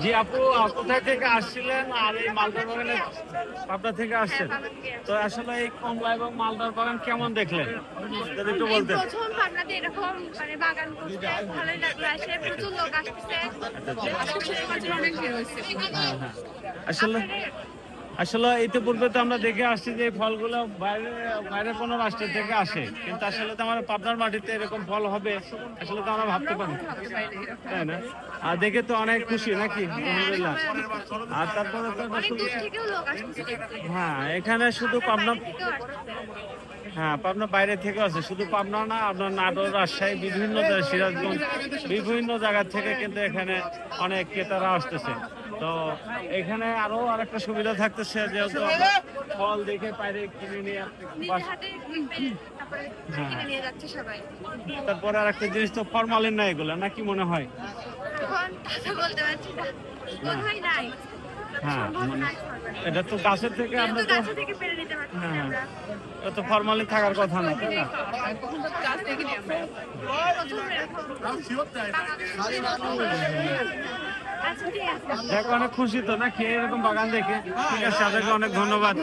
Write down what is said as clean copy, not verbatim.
জি আপু, কোথায় থেকে আসছিলেন আর এই মালদার বাগানে পাবনা থেকে আসছেন? তো আসলে এই কমলা এবং মালদার বাগান কেমন দেখলেন যদি একটু এই বলতেন। প্রথম পাবনাতে এরকম মানে বাগান করতে ভালোই লাগলো, আসে প্রচুর লোক আসতেছে, অনেক ভিড় হয়েছে। হ্যাঁ হ্যাঁ, আসলে আসলে ইতিপূর্বে তো আমরা দেখে আসছি যে এই ফলগুলো বাইরে বাইরে কোনো রাষ্ট্র থেকে আসে, কিন্তু আসলে তো আমার পাবনার মাটিতে এরকম ফল হবে আসলে তো আমরা ভাবতে পারি, তাই না? আর দেখে তো অনেক খুশি নাকি, আলহামদুলিল্লাহ। আর তারপরে তো অনেক শুধু, দূর থেকেও লোক আসতেছে দেখতে। হ্যাঁ এখানে শুধু পাবনা, বাইরে থেকেও আসতেছে। হ্যাঁ পাবনা বাইরে থেকে আছে, শুধু পাবনা না, আপনার নাটোর, রাজশাহী, বিভিন্ন সিরাজগঞ্জ, বিভিন্ন জায়গা থেকে কিন্তু এখানে অনেক ক্রেতারা আসতেছে। তো এখানে আরো আরেকটা সুবিধা থাকতেছে, যেহেতু আমরা ফল দেখে বাইরে কিনে নিয়ে নিজের হাতে পেরে তারপরে কিনে নিয়ে যাচ্ছে সবাই। তারপরে আর একটা জিনিস তো ফরমালিন না এগুলো, না কি মনে হয়? এখন কথা বলতে পারছি না, কোথায় নাই, হ্যাঁ সম্ভব নাই সরকার। এটা তো গাছের থেকে আমরা যেহেতু তো, গাছ থেকে পেরে নিতে পারছি হ্যাঁ আমরা। এটা তো ফরমালিন থাকার কথা না, তাই না? গাছ থেকে নিয়ে আমরা প্রথম এরকম আচ্ছা ঠিক আছে। দেখো অনেক খুশি তো না খেয়ে এরকম বাগান দেখে। ঠিক আছে, আপনাকে অনেক ধন্যবাদ।